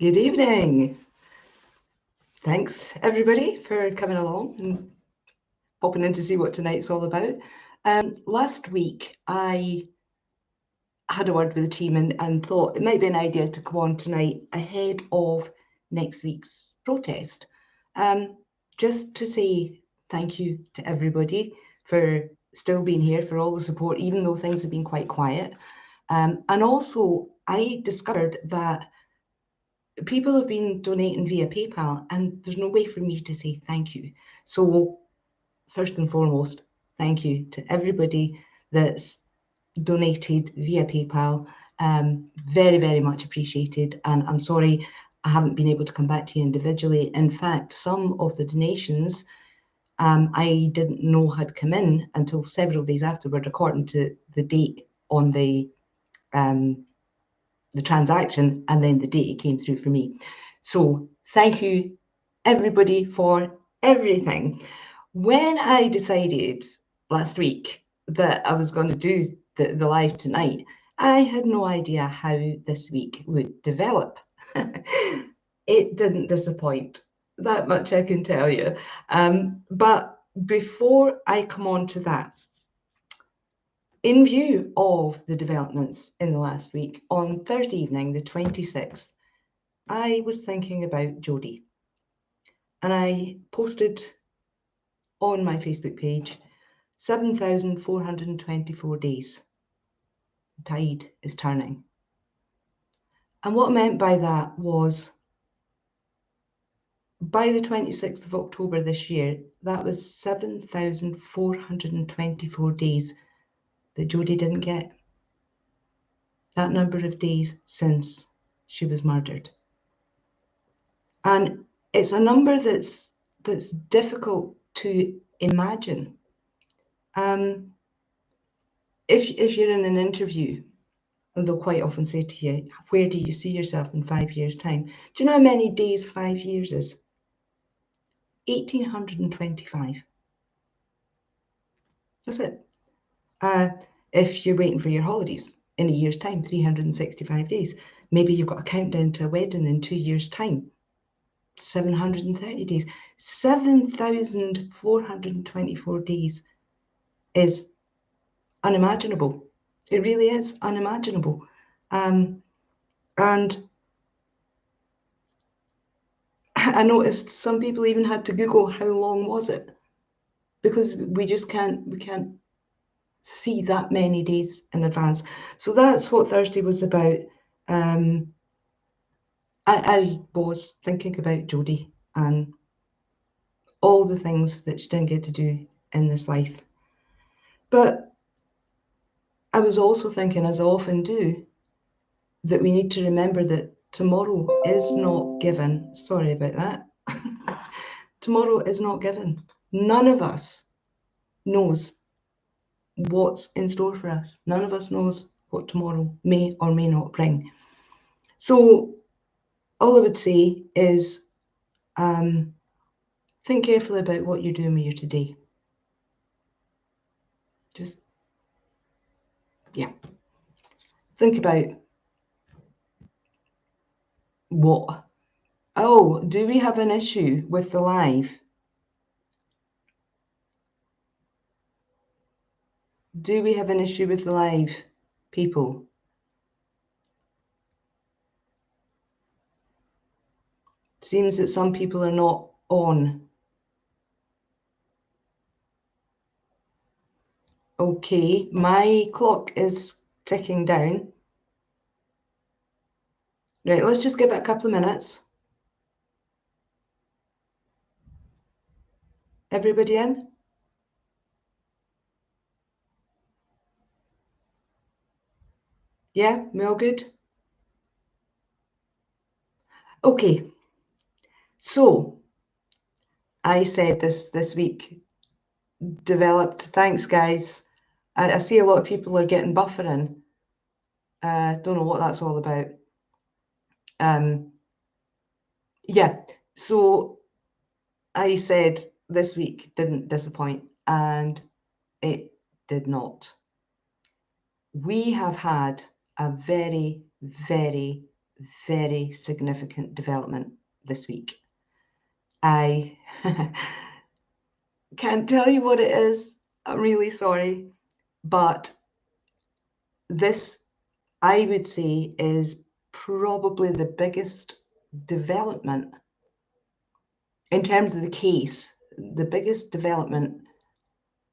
Good evening. Thanks everybody for coming along and popping in to see what tonight's all about. Last week I had a word with the team and thought it might be an idea to come on tonight ahead of next week's protest. Just to say thank you to everybody for still being here, for all the support, even though things have been quite quiet. And also I discovered that people have been donating via PayPal, and there's no way for me to say thank you. So first and foremost, thank you to everybody that's donated via PayPal. Very, very much appreciated. And I'm sorry I haven't been able to come back to you individually. In fact, some of the donations I didn't know had come in until several days afterward, according to the date on the transaction and then the date it came through for me. So thank you everybody for everything. When I decided last week that I was going to do the live tonight, I had no idea how this week would develop. It didn't disappoint, that much I can tell you. But before I come on to that, in view of the developments in the last week, on Thursday evening, the 26th, I was thinking about Jodie. And I posted on my Facebook page, 7,424 days. The tide is turning. And what I meant by that was, by the 26th of October this year, that was 7,424 days that Jodie didn't get. That number of days since she was murdered. And it's a number that's difficult to imagine. If you're in an interview, and they'll quite often say to you, where do you see yourself in 5 years' time? Do you know how many days 5 years is? 1,825. That's it. If you're waiting for your holidays in a year's time, 365 days. Maybe you've got a countdown to a wedding in 2 years' time, 730 days. 7,424 days is unimaginable. It really is unimaginable. And I noticed some people even had to Google how long was it, because we just can't see that many days in advance. So that's what Thursday was about. I was thinking about Jodie and all the things that she didn't get to do in this life. But I was also thinking, as I often do, that we need to remember that tomorrow is not given. Sorry about that. Tomorrow is not given. None of us knows what's in store for us. None of us knows what tomorrow may or may not bring. So all I would say is think carefully about what you're doing with your today. Just, yeah. Think about what. Oh, do we have an issue with the live? Do we have an issue with the live, people? Seems that some people are not on. Okay, my clock is ticking down. Right, let's just give it a couple of minutes. Everybody in? Yeah, we all good? Okay, so I said this week developed. Thanks, guys. I see a lot of people are getting buffering. Don't know what that's all about. Yeah, so I said this week didn't disappoint, and it did not. We have had a very, very very significant development this week. I can't tell you what it is. I'm really sorry. But this, I would say, is probably the biggest development in terms of the case, the biggest development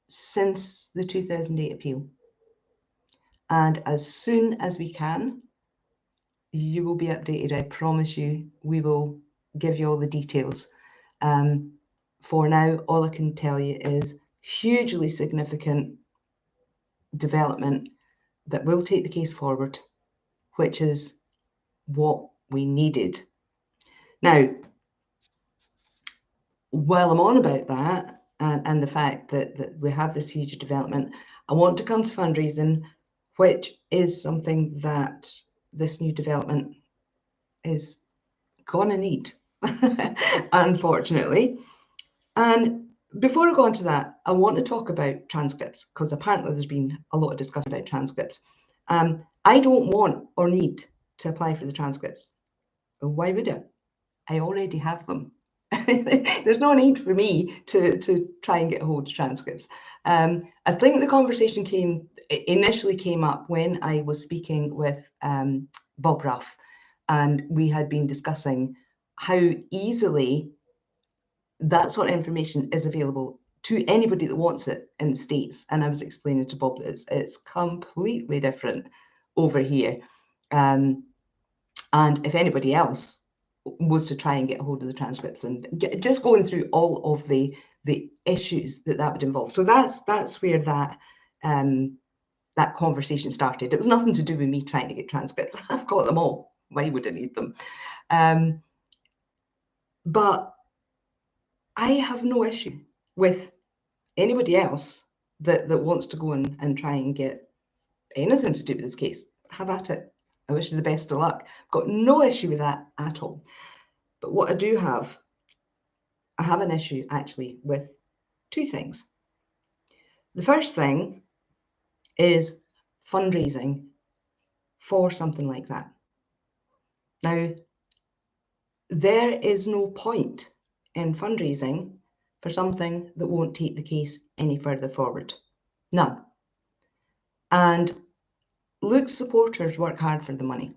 since the 2008 appeal. And as soon as we can, you will be updated. I promise you, we will give you all the details. For now, all I can tell you is hugely significant development that will take the case forward, which is what we needed. Now, while I'm on about that and the fact that we have this huge development, I want to come to fundraising, which is something that this new development is gonna need, unfortunately. And before I go on to that, I want to talk about transcripts, because apparently there's been a lot of discussion about transcripts. I don't want or need to apply for the transcripts. Why would I? I already have them. There's no need for me to try and get a hold of transcripts. I think the conversation initially came up when I was speaking with Bob Ruff, and we had been discussing how easily that sort of information is available to anybody that wants it in the States. And I was explaining to Bob that it's completely different over here. And if anybody else was to try and get a hold of the transcripts and just going through all of the issues that would involve. So that's where that that conversation started. It was nothing to do with me trying to get transcripts. I've got them all. Why would I need them? But I have no issue with anybody else that wants to go and try and get anything to do with this case. Have at it. I wish you the best of luck. Got no issue with that at all. But what I have an issue actually with two things. The first thing is fundraising for something like that. Now, there is no point in fundraising for something that won't take the case any further forward. None. And Luke's supporters work hard for the money,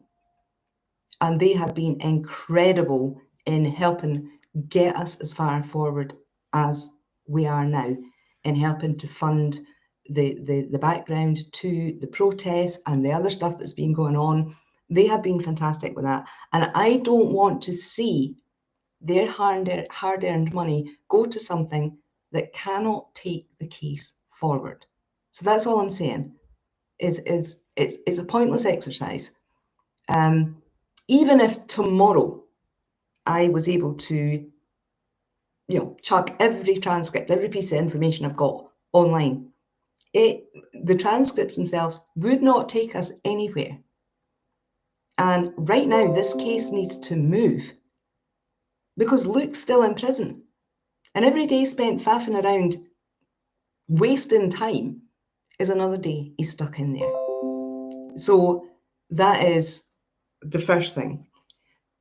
and they have been incredible in helping get us as far forward as we are now, in helping to fund the background to the protests and the other stuff that's been going on. They have been fantastic with that. And I don't want to see their hard-earned money go to something that cannot take the case forward. So that's all I'm saying. It's a pointless exercise. Even if tomorrow I was able to, chuck every transcript, every piece of information I've got online, the transcripts themselves would not take us anywhere. And right now, this case needs to move because Luke's still in prison. And every day spent faffing around, wasting time, is another day he's stuck in there. So that is the first thing.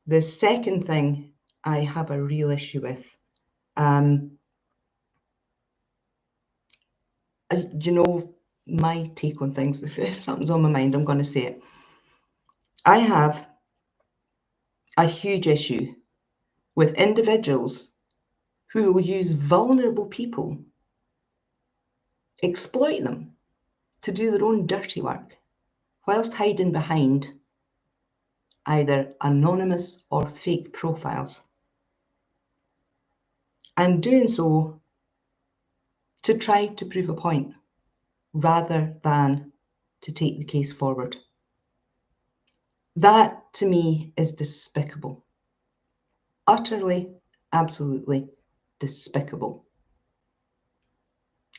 The second thing I have a real issue with, my take on things. If something's on my mind, I'm going to say it. I have a huge issue with individuals who will use vulnerable people, exploit them to do their own dirty work, whilst hiding behind either anonymous or fake profiles, and doing so to try to prove a point rather than to take the case forward. That, to me, is despicable. Utterly, absolutely despicable.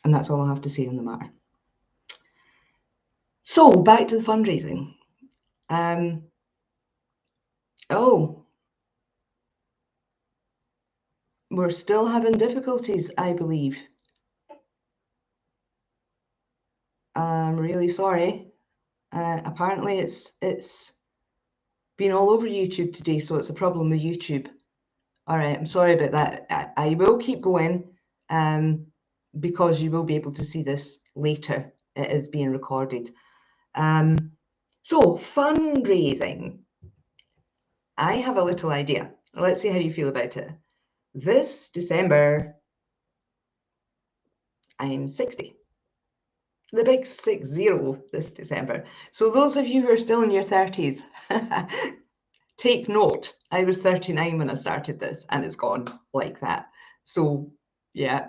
And that's all I have to say on the matter. So, back to the fundraising. We're still having difficulties, I believe. I'm really sorry. Apparently it's been all over YouTube today, so it's a problem with YouTube. All right, I'm sorry about that. I will keep going because you will be able to see this later. It is being recorded. So fundraising. I have a little idea. Let's see how you feel about it. This December, I'm 60. The big 60 this December. So those of you who are still in your 30s, take note. I was 39 when I started this, and it's gone like that. So yeah,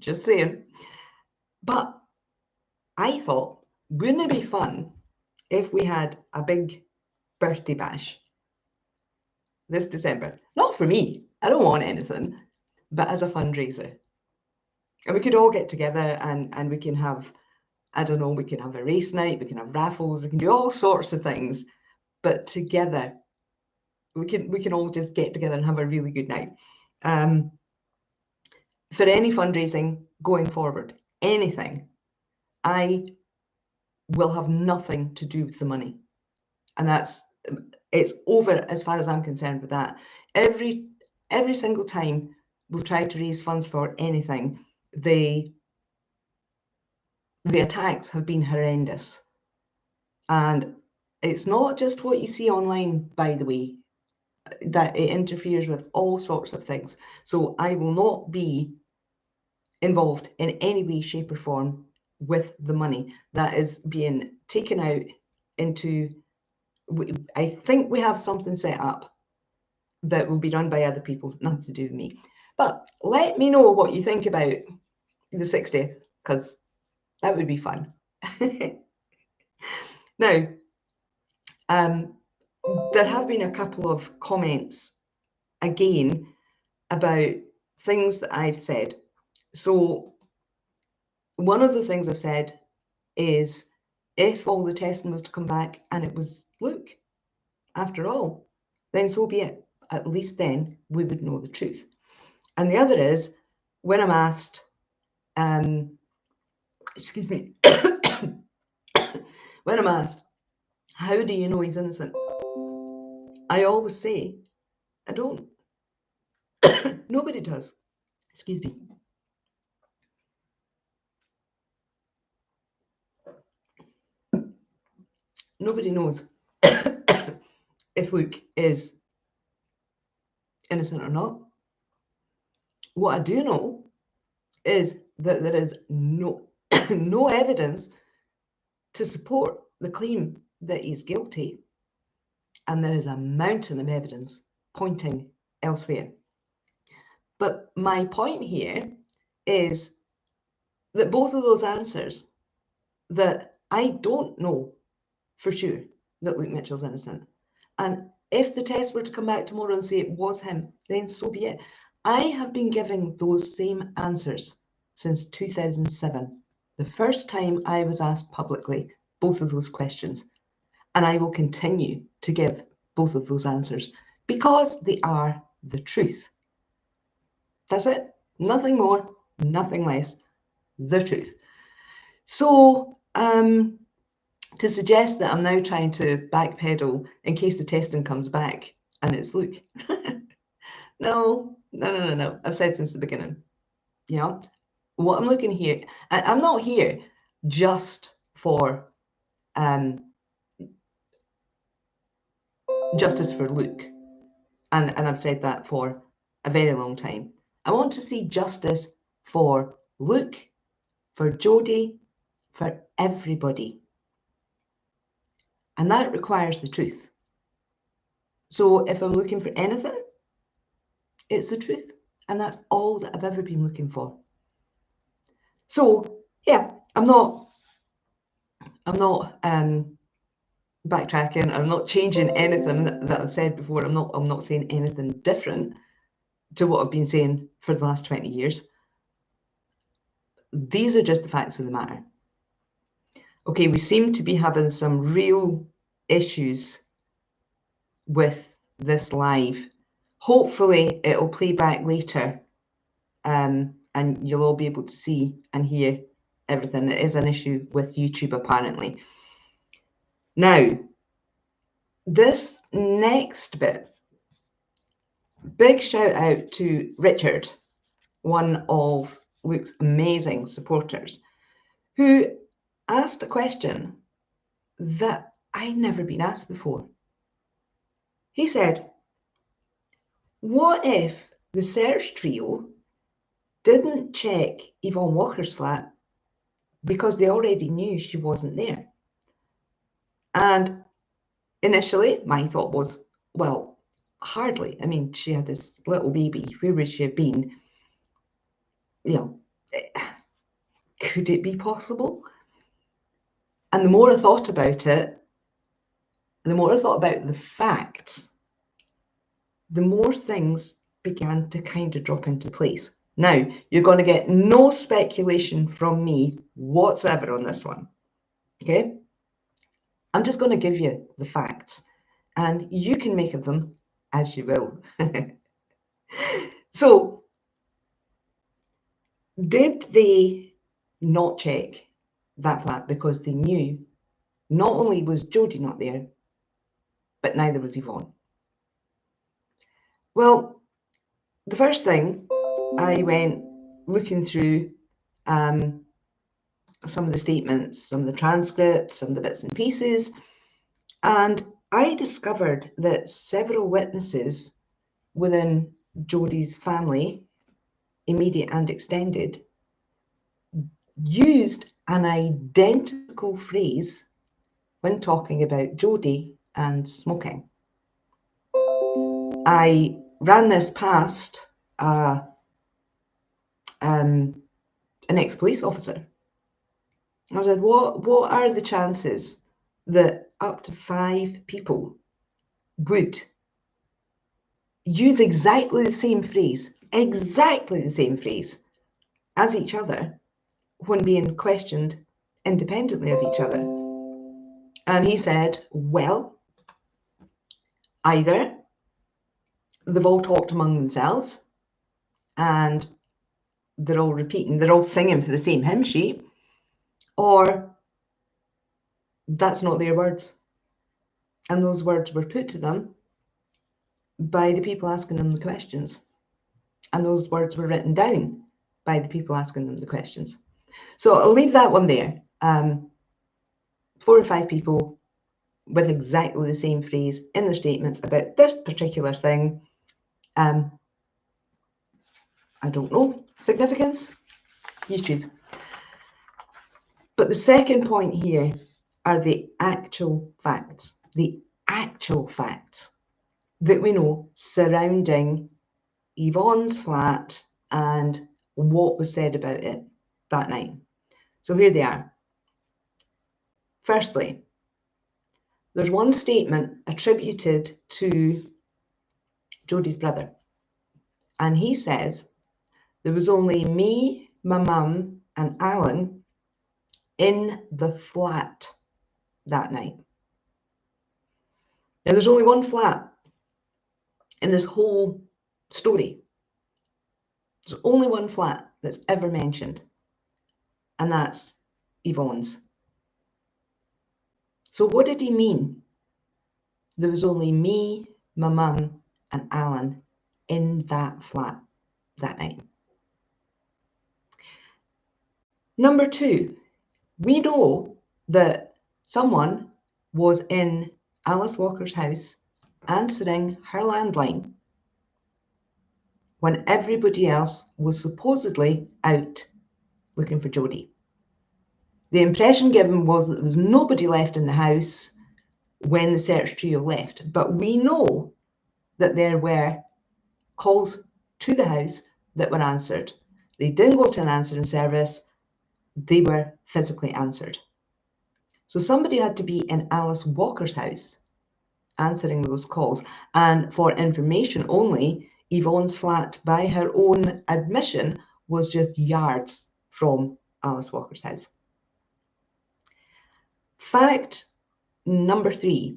just saying. But I thought, wouldn't it be fun if we had a big birthday bash this December? Not for me, I don't want anything, but as a fundraiser. And we could all get together and we can have, I don't know, we can have a race night, we can have raffles, we can do all sorts of things, but together we can all just get together and have a really good night. For any fundraising going forward, anything, I will have nothing to do with the money. And it's over as far as I'm concerned with that. Every single time we've tried to raise funds for anything, the attacks have been horrendous. And it's not just what you see online, by the way, that it interferes with all sorts of things. So I will not be involved in any way, shape, or form with the money that is being taken out into. I think we have something set up that will be run by other people, nothing to do with me. But let me know what you think about the 60th, because that would be fun. Now, there have been a couple of comments again about things that I've said. So one of the things I've said is, if all the testing was to come back and it was Luke, after all, then so be it. At least then we would know the truth. And the other is, when I'm asked, excuse me, when I'm asked, how do you know he's innocent? I always say, I don't. Nobody does. Excuse me. Nobody knows if Luke is innocent or not. What I do know is that there is no no evidence to support the claim that he's guilty, and there is a mountain of evidence pointing elsewhere. But my point here is that both of those answers, that I don't know for sure that Luke Mitchell's innocent, and if the test were to come back tomorrow and say it was him, then so be it. I have been giving those same answers since 2007, the first time I was asked publicly both of those questions. And I will continue to give both of those answers because they are the truth. That's it. Nothing more, nothing less. The truth. So to suggest that I'm now trying to backpedal in case the testing comes back and it's Luke. No. I've said since the beginning. You know, what I'm looking here, I'm not here just for justice for Luke. And I've said that for a very long time. I want to see justice for Luke, for Jodie, for everybody. And that requires the truth. So if I'm looking for anything, it's the truth. And that's all that I've ever been looking for. So yeah, I'm not backtracking. I'm not changing anything that I've said before. I'm not saying anything different to what I've been saying for the last 20 years. These are just the facts of the matter. Okay, we seem to be having some real issues with this live. Hopefully it'll play back later and you'll all be able to see and hear everything. It is an issue with YouTube apparently. Now, This next bit, big shout out to Richard, one of Luke's amazing supporters, who asked a question that I'd never been asked before. He said, what if the search trio didn't check Yvonne Walker's flat because they already knew she wasn't there? And initially, my thought was, well, hardly. I mean, she had this little baby. Where would she have been? You know, could it be possible? And the more I thought about it, the more I thought about the facts, the more things began to kind of drop into place. Now, you're going to get no speculation from me whatsoever on this one, okay? I'm just going to give you the facts, and you can make of them as you will. So, did they not check that flat because they knew not only was Jodie not there, but neither was Yvonne? Well, the first thing, I went looking through some of the statements, some of the transcripts, some of the bits and pieces, and I discovered that several witnesses within Jodie's family, immediate and extended, used an identical phrase when talking about Jodie and smoking. I ran this past an ex-police officer. I said, what are the chances that up to 5 people would use exactly the same phrase as each other when being questioned independently of each other? And he said, well, either they've all talked among themselves and they're all singing for the same hymn sheet, or that's not their words. And those words were put to them by the people asking them the questions. And those words were written down by the people asking them the questions. So I'll leave that one there. 4 or 5 people with exactly the same phrase in their statements about this particular thing. I don't know. Significance? You choose. But the second point here are the actual facts. The actual facts that we know surrounding Yvonne's flat and what was said about it that night. So here they are. Firstly, there's one statement attributed to Jodie's brother, and he says there was only me, my mum, and Alan in the flat that night. Now, there's only one flat in this whole story. There's only one flat that's ever mentioned, and that's Yvonne's. So what did he mean? There was only me, my mum, and Alan in that flat that night. Number 2, we know that someone was in Alice Walker's house answering her landline when everybody else was supposedly out looking for Jodie. The impression given was that there was nobody left in the house when the search trio left, but we know that there were calls to the house that were answered. They didn't go to an answering service, they were physically answered. So somebody had to be in Alice Walker's house answering those calls. And for information only, Yvonne's flat, by her own admission, was just yards from Alice Walker's house. Fact number 3,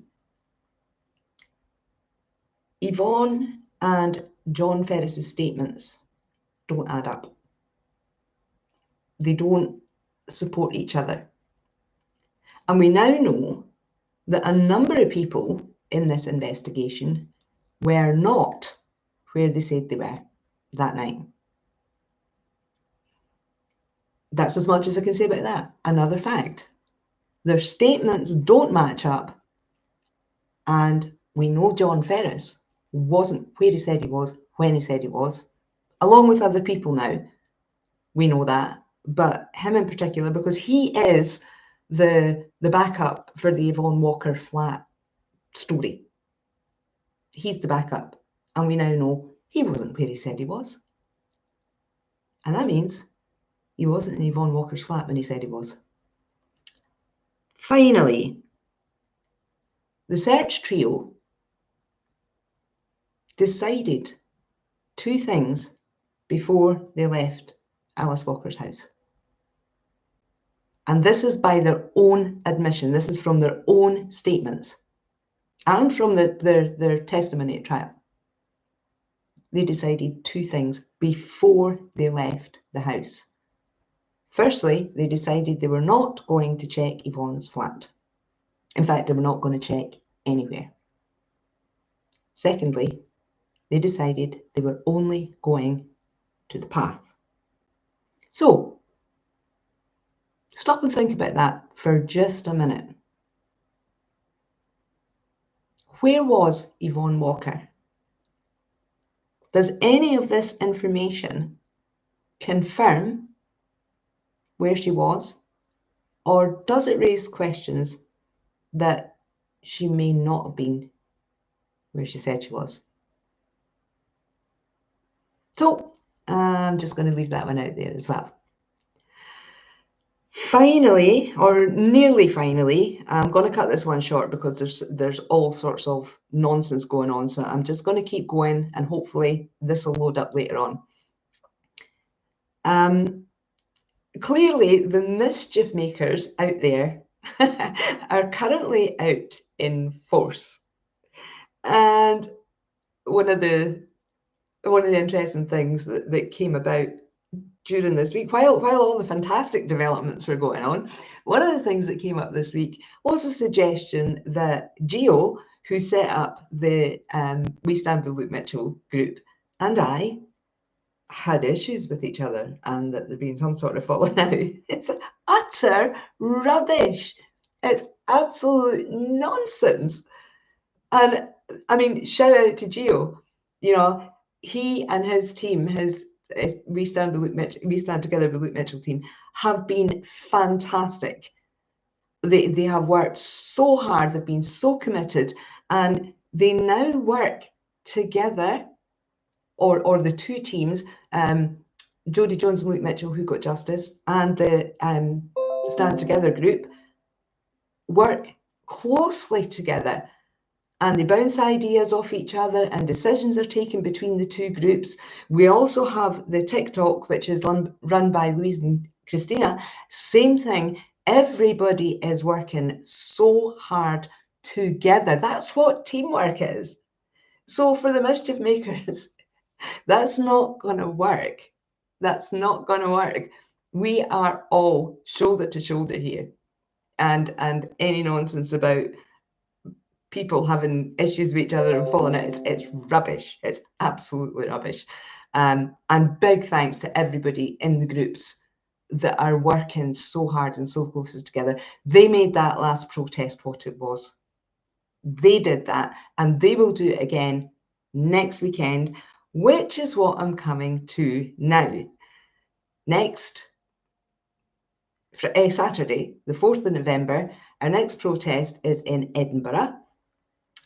Yvonne and John Ferris's statements don't add up. They don't support each other. And we now know that a number of people in this investigation were not where they said they were that night. That's as much as I can say about that. Another fact. Their statements don't match up, and we know John Ferris wasn't where he said he was when he said he was, along with other people now. We know that, but him in particular, because he is the backup for the Yvonne Walker flat story. He's the backup, and we now know he wasn't where he said he was. And that means he wasn't in Yvonne Walker's flat when he said he was. Finally, the search trio decided two things before they left Alice Walker's house. And this is by their own admission. This is from their own statements and from their testimony at trial. They decided two things before they left the house. Firstly, they decided they were not going to check Yvonne's flat. In fact, they were not going to check anywhere. Secondly, they decided they were only going to the path. So, stop and think about that for just a minute. Where was Yvonne Walker? Does any of this information confirm where she was, or does it raise questions that she may not have been where she said she was? So I'm just going to leave that one out there as well. Finally, or nearly finally, I'm going to cut this one short because there's all sorts of nonsense going on. So I'm just going to keep going, and hopefully this will load up later on. Clearly, the mischief makers out there are currently out in force. And one of the interesting things that came about during this week, while all the fantastic developments were going on, one of the things that came up this week was a suggestion that Gio, who set up the We Stand with Luke Mitchell group, and I had issues with each other, and that there'd been some sort of falling out. It's utter rubbish. It's absolute nonsense. And I mean, shout out to Gio. You know, he and his team, his We Stand Together with Luke Mitchell team, have been fantastic. They have worked so hard. They've been so committed, and they now work together. Or the two teams, Jodie Jones and Luke Mitchell, Who Got Justice, and the Stand Together group, work closely together, and they bounce ideas off each other, and decisions are taken between the two groups. We also have the TikTok, which is run by Louise and Christina. Same thing. Everybody is working so hard together. That's what teamwork is. So for the mischief makers, that's not going to work. That's not going to work. We are all shoulder to shoulder here. And any nonsense about people having issues with each other and falling out, it's rubbish. It's absolutely rubbish. And big thanks to everybody in the groups that are working so hard and so close together. They made that last protest what it was. They did that, and they will do it again next weekend, which is what I'm coming to now. Next Saturday, the 4th of November, our next protest is in Edinburgh,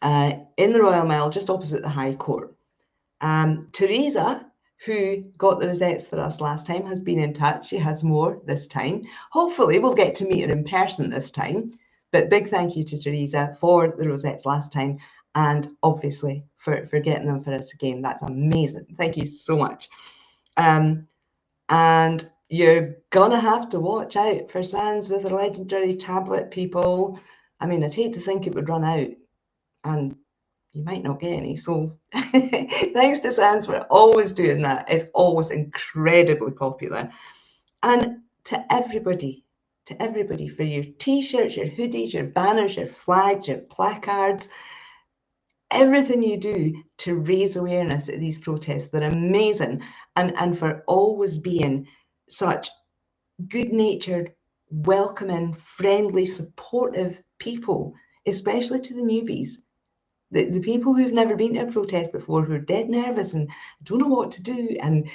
in the Royal Mile, just opposite the High Court. Teresa, who got the rosettes for us last time, has been in touch. She has more this time. Hopefully, we'll get to meet her in person this time. But big thank you to Teresa for the rosettes last time, and obviously for getting them for us again. That's amazing. Thank you so much. And you're gonna have to watch out for Sans with a legendary tablet, people. I mean, I'd hate to think it would run out, and you might not get any. So thanks to Sans for always doing that. It's always incredibly popular. And to everybody for your t-shirts, your hoodies, your banners, your flags, your placards. everything you do to raise awareness at these protests. They're amazing. And for always being such good-natured, welcoming, friendly, supportive people, especially to the newbies. The people who've never been to a protest before, who are dead nervous and don't know what to do, and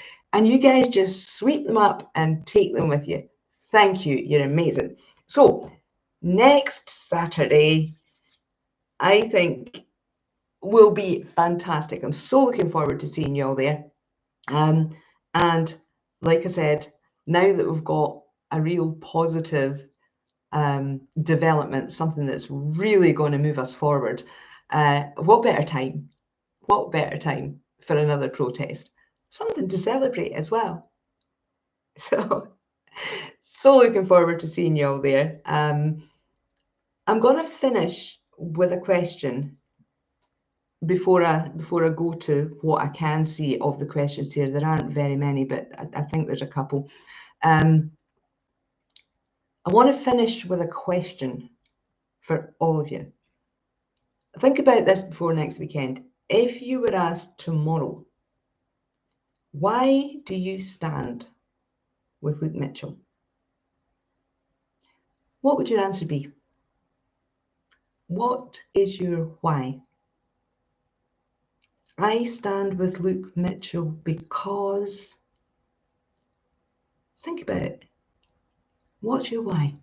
you guys just sweep them up and take them with you. Thank you, you're amazing. So next Saturday, I think, will be fantastic. I'm so looking forward to seeing you all there. And like I said, now that we've got a real positive development, something that's really going to move us forward, what better time? What better time for another protest? Something to celebrate as well. So looking forward to seeing you all there. I'm going to finish with a question before I go to what I can see of the questions here. There aren't very many, but I think there's a couple. I want to finish with a question for all of you. Think about this before next weekend. If you were asked tomorrow, why do you stand with Luke Mitchell? What would your answer be? What is your why? I stand with Luke Mitchell because... Think about it. What's your why?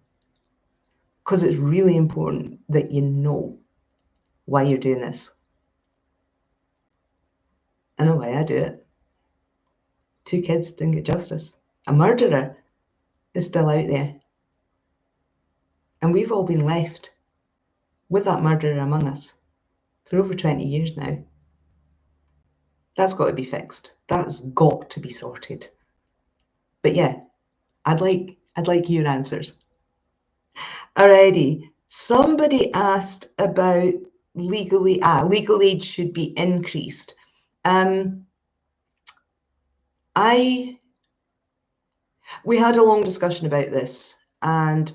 Because it's really important that you know why you're doing this. I know why I do it. 2 kids didn't get justice. A murderer is still out there. And we've all been left with that murderer among us for over 20 years now. That's got to be fixed. That's got to be sorted. But yeah, I'd like your answers. Alrighty. Somebody asked about legal age should be increased. We had a long discussion about this, and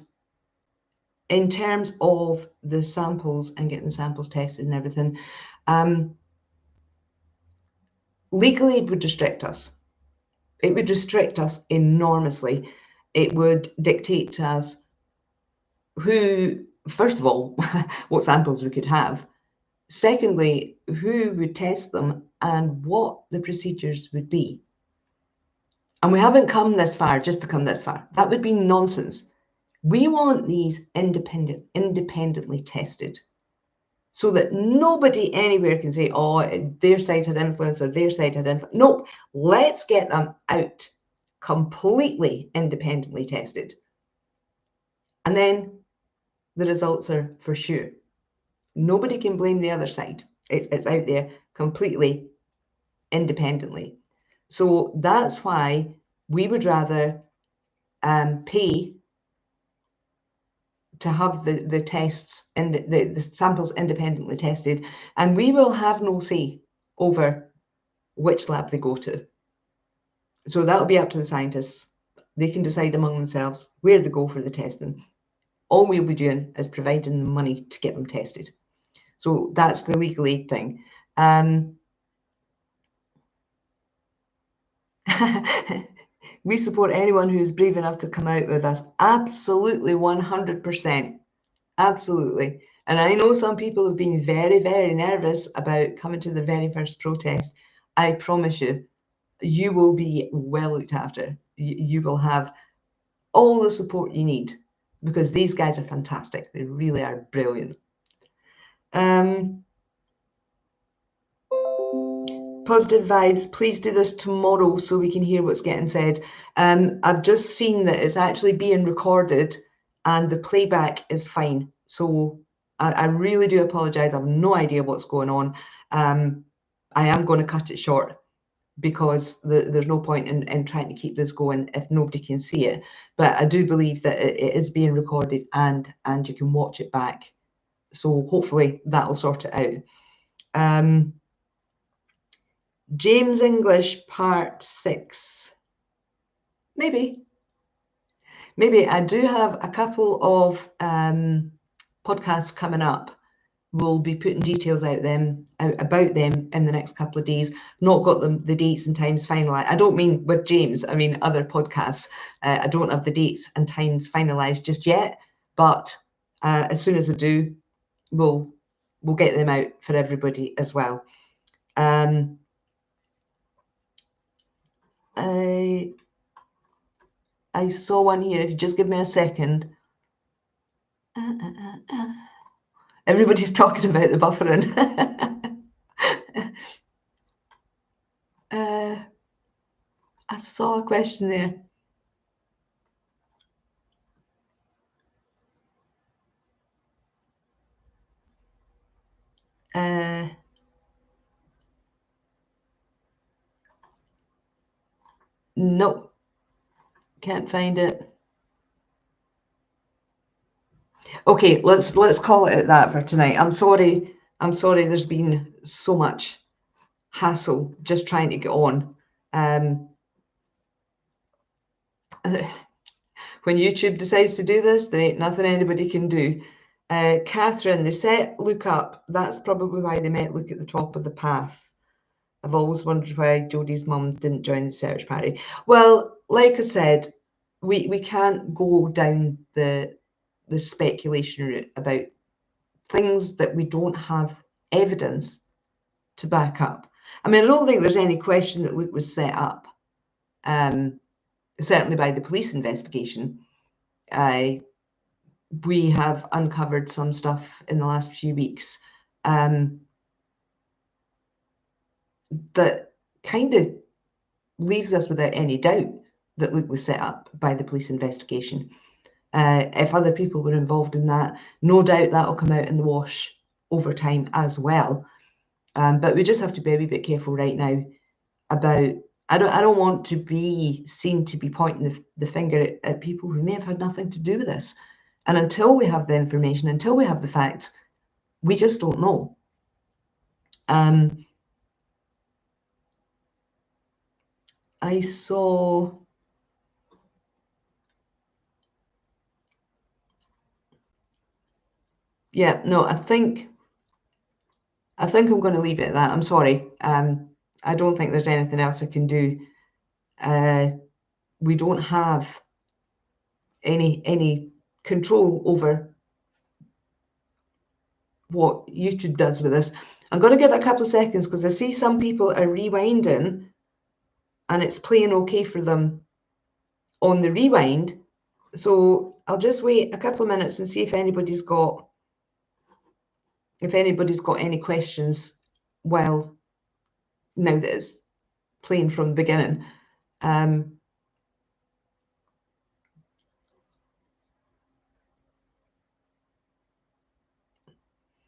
in terms of the samples and getting the samples tested and everything, legal aid would restrict us. It would restrict us enormously. It would dictate to us who, first of all, what samples we could have. Secondly, who would test them and what the procedures would be. And we haven't come this far just to come this far. That would be nonsense. We want these independently tested so that nobody anywhere can say, oh, their side had influence or their side had influence. Nope, let's get them out completely independently tested. And then the results are for sure. Nobody can blame the other side. It's out there completely independently. So that's why we would rather pay to have the tests and the samples independently tested, and we will have no say over which lab they go to. So that'll be up to the scientists. They can decide among themselves where they go for the testing. All we'll be doing is providing them money to get them tested. So that's the legal aid thing. We support anyone who is brave enough to come out with us. Absolutely, 100%. Absolutely. And I know some people have been very, very nervous about coming to the very first protest. I promise you, you will be well looked after. You will have all the support you need because these guys are fantastic. They really are brilliant. Positive vibes, please do this tomorrow so we can hear what's getting said. I've just seen that it's actually being recorded and the playback is fine. So I really do apologise. I have no idea what's going on. I am going to cut it short because there's no point in trying to keep this going if nobody can see it. But I do believe that it is being recorded and you can watch it back. So hopefully that'll sort it out. James English part 6. Maybe. I do have a couple of podcasts coming up We'll be putting details out about them in the next couple of days. Not got the dates and times finalised. I don't mean with James, I mean other podcasts. I don't have the dates and times finalised just yet, but as soon as I do, we'll get them out for everybody as well. I saw one here. If you just give me a second. Everybody's talking about the buffering. I saw a question there. No, can't find it. Okay, let's call it at that for tonight. I'm sorry. There's been so much hassle just trying to get on. When YouTube decides to do this, there ain't nothing anybody can do. Catherine, they set look up. That's probably why they meant look at the top of the path. I've always wondered why Jodie's mum didn't join the search party. Well, like I said, we can't go down the speculation route about things that we don't have evidence to back up. I mean, I don't think there's any question that Luke was set up, certainly by the police investigation. We have uncovered some stuff in the last few weeks that kind of leaves us without any doubt that Luke was set up by the police investigation. If other people were involved in that, no doubt that'll come out in the wash over time as well. But we just have to be a wee bit careful right now about. I don't want to be seen to be pointing the finger at people who may have had nothing to do with this. And until we have the information, until we have the facts, we just don't know. I saw. Yeah, no, I think I'm going to leave it at that. I'm sorry. I don't think there's anything else I can do. We don't have any control over what YouTube does with this. I'm going to give it a couple of seconds because I see some people are rewinding and it's playing okay for them on the rewind. So I'll just wait a couple of minutes and see if anybody's got any questions while now that it's playing from the beginning.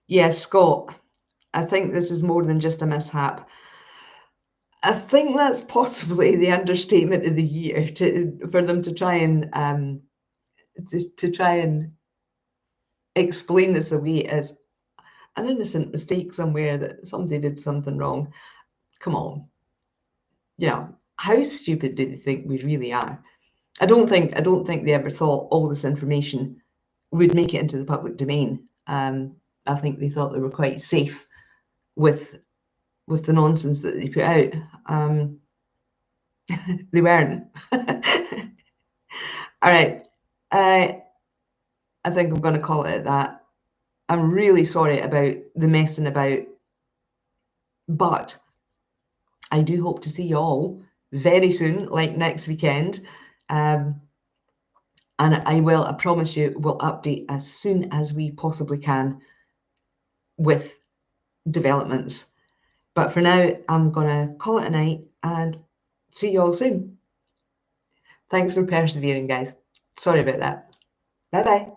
Yeah, Scott, I think this is more than just a mishap. I think that's possibly the understatement of the year for them to try and explain this away as an innocent mistake somewhere that somebody did something wrong. Come on, how stupid do they think we really are? I don't think they ever thought all this information would make it into the public domain. I think they thought they were quite safe with the nonsense that they put out. They weren't. All right. I think I'm going to call it at that. I'm really sorry about the messing about, but I do hope to see you all very soon, like next weekend. And I promise you, we'll update as soon as we possibly can with developments. But for now, I'm going to call it a night and see you all soon. Thanks for persevering, guys. Sorry about that. Bye-bye.